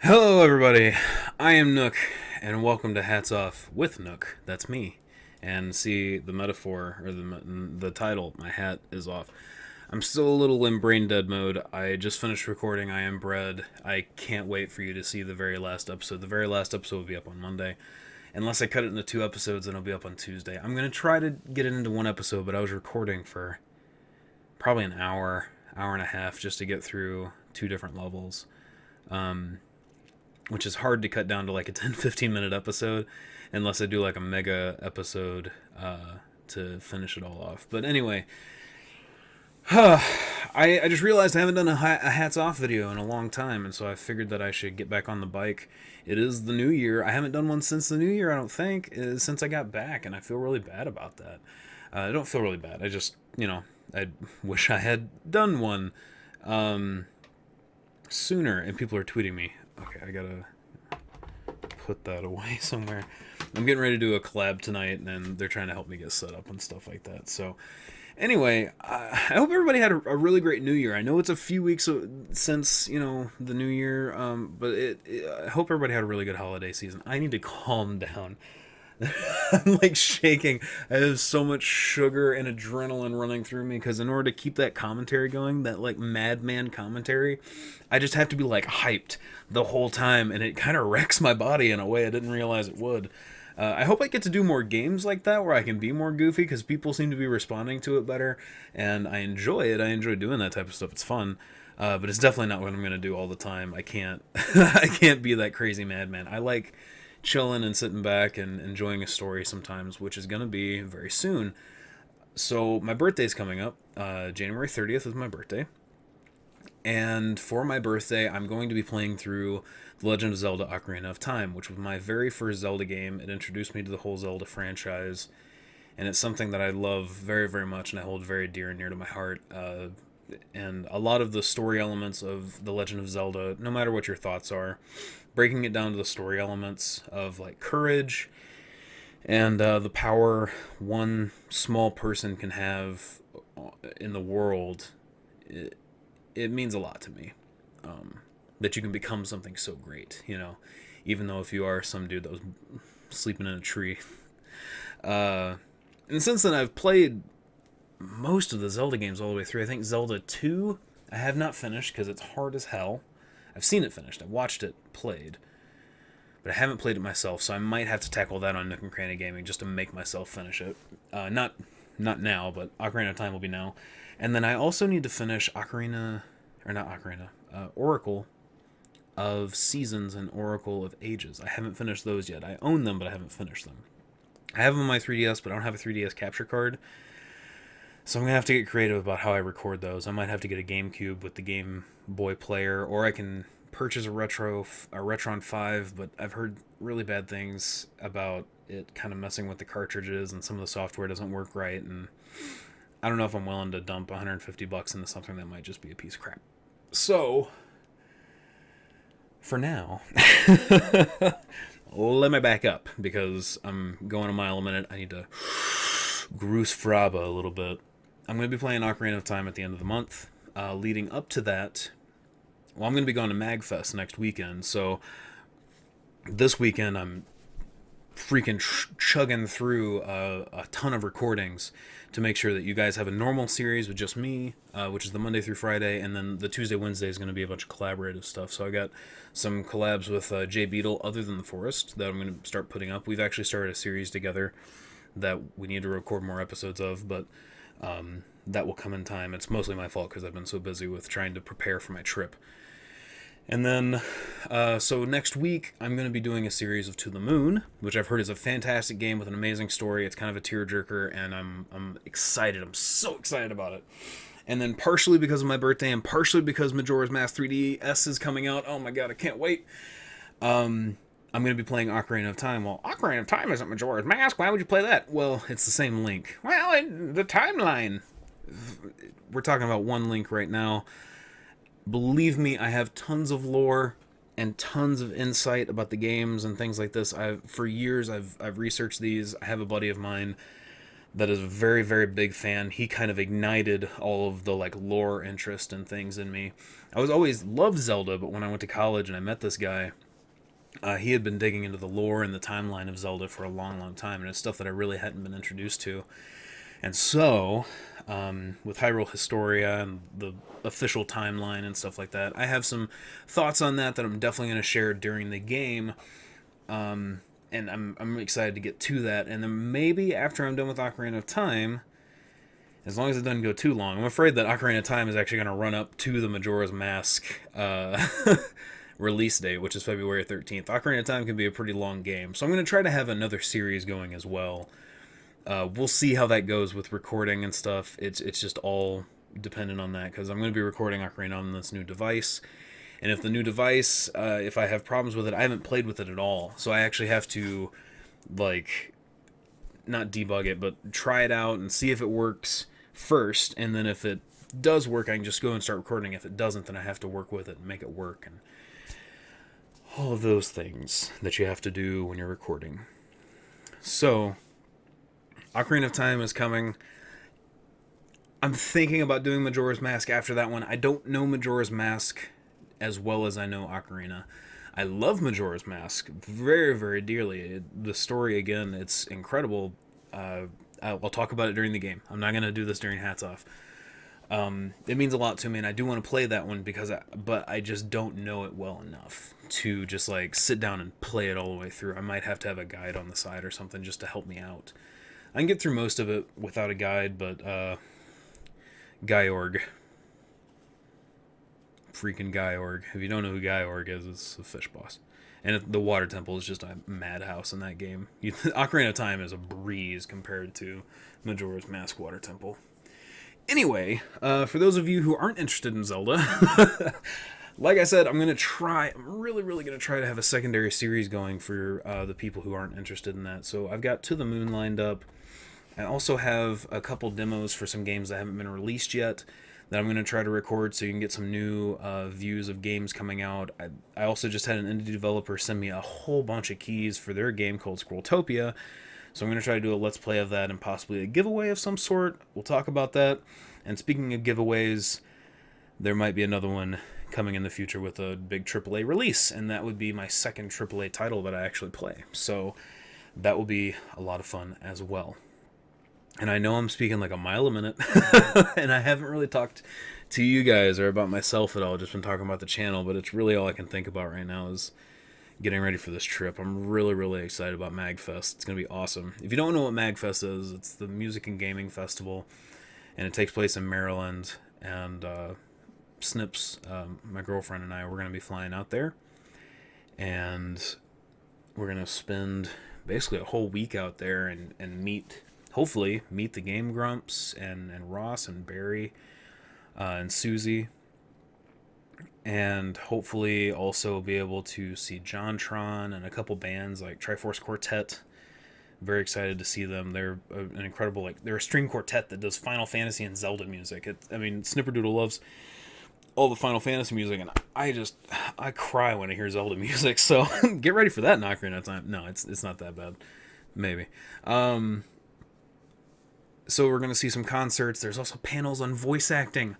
Hello, everybody. I am Nook, and welcome to Hats Off with Nook. That's me. And see the metaphor or the title. My hat is off. I'm still a little in brain dead mode. I just finished recording I Am Bread. I can't wait for you to see the very last episode. The very last episode will be up on Monday. Unless I cut it into two episodes, then it'll be up on Tuesday. I'm gonna try to get it into one episode, but I was recording for probably an hour and a half, just to get through two different levels. Which is hard to cut down to like a 10-15 minute episode unless I do like a mega episode to finish it all off. But anyway, I just realized I haven't done a hats off video in a long time, and so I figured that I should get back on the bike. It is the new year. I haven't done one since the new year, I don't think, since I got back, and I feel really bad about that. I don't feel really bad. I just, I wish I had done one sooner, and people are tweeting me. Okay, I gotta put that away somewhere. I'm getting ready to do a collab tonight, and they're trying to help me get set up and stuff like that. So, anyway, I hope everybody had a really great New Year. I know it's a few weeks since the New Year, but I hope everybody had a really good holiday season. I need to calm down. I'm like shaking. I have so much sugar and adrenaline running through me because in order to keep that commentary going, that like madman commentary, I just have to be like hyped the whole time, and it kind of wrecks my body in a way I didn't realize it would. I hope I get to do more games like that where I can be more goofy because people seem to be responding to it better, and I enjoy it. I enjoy doing that type of stuff. It's fun. But it's definitely not what I'm gonna do all the time. I can't. I can't be that crazy madman. I like chilling and sitting back and enjoying a story sometimes, which is going to be very soon. So my birthday's coming up. January 30th is my birthday. And for my birthday, I'm going to be playing through The Legend of Zelda Ocarina of Time, which was my very first Zelda game. It introduced me to the whole Zelda franchise, and it's something that I love very, very much and I hold very dear and near to my heart. And a lot of the story elements of The Legend of Zelda, no matter what your thoughts are, breaking it down to the story elements of like courage and the power one small person can have in the world, it means a lot to me. That you can become something so great, even though if you are some dude that was sleeping in a tree. And since then, I've played most of the Zelda games all the way through. I think Zelda 2 I have not finished because it's hard as hell. I've seen it finished. I've watched it played. But I haven't played it myself, so I might have to tackle that on Nook and Cranny Gaming just to make myself finish it. Not now, but Ocarina of Time will be now. And then I also need to finish Oracle of Seasons and Oracle of Ages. I haven't finished those yet. I own them, but I haven't finished them. I have them on my 3DS, but I don't have a 3DS capture card. So I'm going to have to get creative about how I record those. I might have to get a GameCube with the Game Boy player, or I can purchase a Retron 5, but I've heard really bad things about it kind of messing with the cartridges, and some of the software doesn't work right, and I don't know if I'm willing to dump $150 into something that might just be a piece of crap. So, for now, let me back up, because I'm going a mile a minute. I need to Groose Fraba a little bit. I'm going to be playing Ocarina of Time at the end of the month. Leading up to that, well, I'm going to be going to MagFest next weekend, so this weekend I'm freaking chugging through a ton of recordings to make sure that you guys have a normal series with just me, which is the Monday through Friday, and then the Tuesday, Wednesday is going to be a bunch of collaborative stuff. So I got some collabs with Jay Beetle, Other Than the Forest, that I'm going to start putting up. We've actually started a series together that we need to record more episodes of, but that will come in time. It's mostly my fault because I've been so busy with trying to prepare for my trip. And then, so next week, I'm going to be doing a series of To the Moon, which I've heard is a fantastic game with an amazing story. It's kind of a tearjerker, and I'm excited. I'm so excited about it. And then partially because of my birthday, and partially because Majora's Mask 3DS is coming out. Oh my god, I can't wait. I'm going to be playing Ocarina of Time. Well, Ocarina of Time isn't Majora's Mask. Why would you play that? Well, it's the same Link. Well, the timeline. We're talking about one Link right now. Believe me, I have tons of lore and tons of insight about the games and things like this. For years I've researched these. I have a buddy of mine that is a very, very big fan. He kind of ignited all of the like lore interest and things in me. I was always loved Zelda, but when I went to college and I met this guy, he had been digging into the lore and the timeline of Zelda for a long, long time, and it's stuff that I really hadn't been introduced to. And so, with Hyrule Historia and the official timeline and stuff like that, I have some thoughts on that I'm definitely going to share during the game. And I'm excited to get to that. And then maybe after I'm done with Ocarina of Time, as long as it doesn't go too long, I'm afraid that Ocarina of Time is actually going to run up to the Majora's Mask release date, which is February 13th. Ocarina of Time can be a pretty long game, so I'm going to try to have another series going as well. We'll see how that goes with recording and stuff. It's just all dependent on that, because I'm going to be recording Ocarina on this new device. And if the new device, if I have problems with it, I haven't played with it at all. So I actually have to, like, not debug it, but try it out and see if it works first. And then if it does work, I can just go and start recording. If it doesn't, then I have to work with it and make it work. And all of those things that you have to do when you're recording. So, Ocarina of Time is coming. I'm thinking about doing Majora's Mask after that one. I don't know Majora's Mask as well as I know Ocarina. I love Majora's Mask very, very dearly. The story, again, it's incredible. I'll talk about it during the game. I'm not going to do this during Hats Off. It means a lot to me, and I do want to play that one but I just don't know it well enough to just like sit down and play it all the way through. I might have to have a guide on the side or something just to help me out. I can get through most of it without a guide, but Gaiorg. Freaking Gaiorg. If you don't know who Gaiorg is, it's a fish boss. And the water temple is just a madhouse in that game. Ocarina of Time is a breeze compared to Majora's Mask water temple. Anyway, for those of you who aren't interested in Zelda, like I said, I'm really, really going to try to have a secondary series going for the people who aren't interested in that. So I've got To the Moon lined up. I also have a couple demos for some games that haven't been released yet that I'm going to try to record so you can get some new views of games coming out. I also just had an indie developer send me a whole bunch of keys for their game called Scrolltopia. So I'm going to try to do a Let's Play of that and possibly a giveaway of some sort. We'll talk about that. And speaking of giveaways, there might be another one coming in the future with a big AAA release. And that would be my second AAA title that I actually play. So that will be a lot of fun as well. And I know I'm speaking like a mile a minute, and I haven't really talked to you guys or about myself at all. I've just been talking about the channel, but it's really all I can think about right now is getting ready for this trip. I'm really, really excited about MagFest. It's going to be awesome. If you don't know what MagFest is, it's the music and gaming festival, and it takes place in Maryland. And Snips, my girlfriend and I, we're going to be flying out there, and we're going to spend basically a whole week out there and hopefully meet the Game Grumps and Ross and Barry and Susie, and hopefully also be able to see JonTron and a couple bands like Triforce Quartet. Very excited to see them. They're an incredible, they're a string quartet that does Final Fantasy and Zelda music. Snipperdoodle loves all the Final Fantasy music, and I cry when I hear Zelda music, so get ready for that in Ocarina of Time. No, it's not that bad. Maybe. So we're going to see some concerts. There's also panels on voice acting,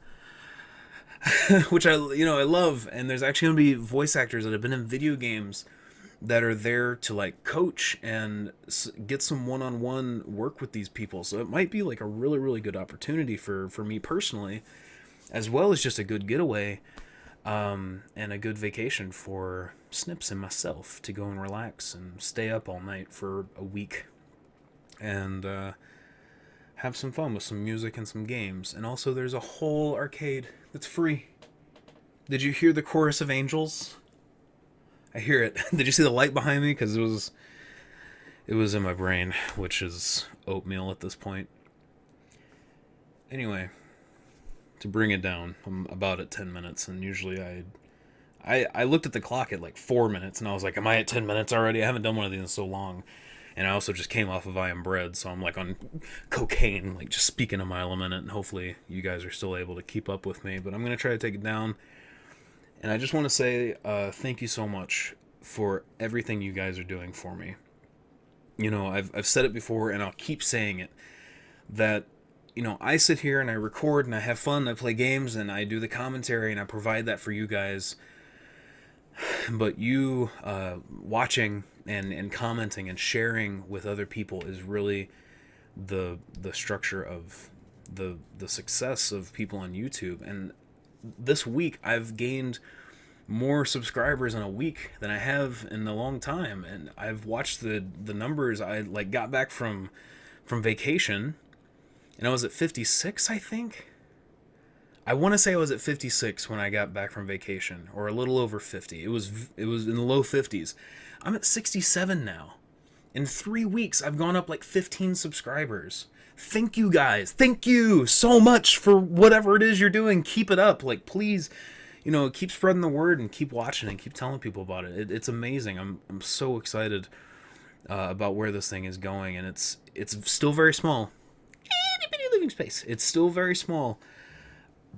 which I love. And there's actually going to be voice actors that have been in video games that are there to coach and get some one-on-one work with these people. So it might be a really, really good opportunity for me personally, as well as just a good getaway and a good vacation for Snips and myself to go and relax and stay up all night for a week and have some fun with some music and some games. And also there's a whole arcade that's free. Did you hear the chorus of angels? I hear it. Did you see the light behind me? Because it was in my brain, which is oatmeal at this point. Anyway, to bring it down, I'm about at 10 minutes, and usually I looked at the clock at 4 minutes, and I was like, am I at 10 minutes already? I haven't done one of these in so long. And I also just came off of I Am Bread, so I'm on cocaine, just speaking a mile a minute, and hopefully you guys are still able to keep up with me. But I'm going to try to take it down. And I just want to say thank you so much for everything you guys are doing for me. I've said it before, and I'll keep saying it. that, you know, I sit here and I record and I have fun, I play games and I do the commentary and I provide that for you guys. But you watching and commenting and sharing with other people is really the structure of the success of people on YouTube. And this week I've gained more subscribers in a week than I have in a long time, and I've watched the numbers. I like got back from vacation, and I was at 56, I think. I want to say I was at 56 when I got back from vacation, or a little over 50. It was in the low 50s. I'm at 67 now. In 3 weeks, I've gone up like 15 subscribers. Thank you guys. Thank you so much for whatever it is you're doing. Keep it up. Like, please, you know, keep spreading the word and keep watching and keep telling people about it. It's amazing. I'm so excited about where this thing is going, and it's still very small. Itty bitty living space. It's still very small,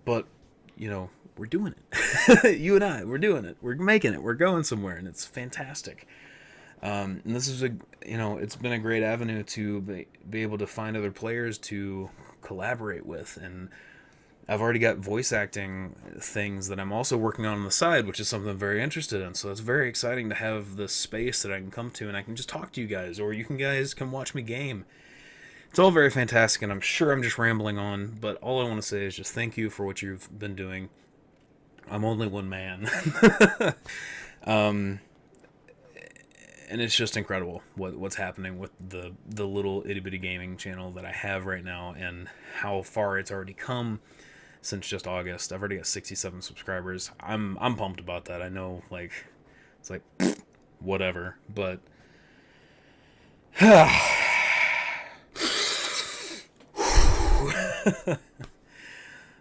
but you know, we're doing it. You and I, we're doing it. We're making it. We're going somewhere, and it's fantastic. And this is it's been a great avenue to be able to find other players to collaborate with. And I've already got voice acting things that I'm also working on the side, which is something I'm very interested in. So it's very exciting to have this space that I can come to and I can just talk to you guys, or you guys come watch me game. It's all very fantastic, and I'm sure I'm just rambling on, but all I want to say is just thank you for what you've been doing. I'm only one man. And it's just incredible what's happening with the little itty bitty gaming channel that I have right now, and how far it's already come since just August. I've already got 67 subscribers. I'm pumped about that. I know, like, it's like whatever, but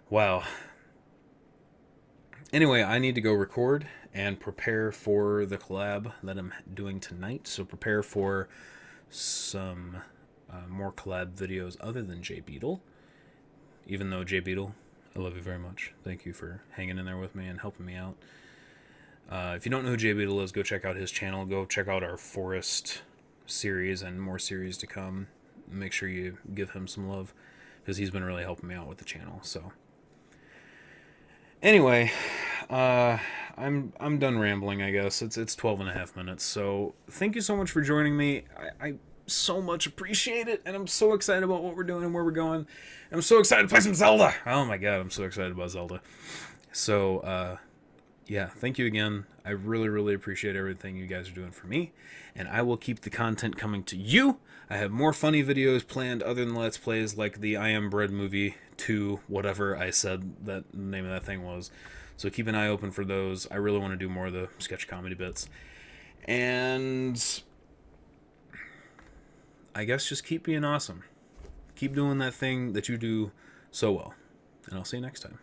wow. Anyway, I need to go record and prepare for the collab that I'm doing tonight. So prepare for some more collab videos other than J Beetle. Even though J Beetle, I love you very much. Thank you for hanging in there with me and helping me out. If you don't know who J Beetle is, go check out his channel. Go check out our Forest series and more series to come. Make sure you give him some love, because he's been really helping me out with the channel. So anyway, I'm done rambling, I guess. It's 12 and a half minutes. So thank you so much for joining me. I so much appreciate it, and I'm so excited about what we're doing and where we're going. I'm so excited to play some Zelda. Oh my god, I'm so excited about Zelda. So yeah, thank you again. I really, really appreciate everything you guys are doing for me, and I will keep the content coming to you. I have more funny videos planned other than Let's Plays, like the I Am Bread movie 2, whatever I said that the name of that thing was. So keep an eye open for those. I really want to do more of the sketch comedy bits. And I guess just keep being awesome. Keep doing that thing that you do so well. And I'll see you next time.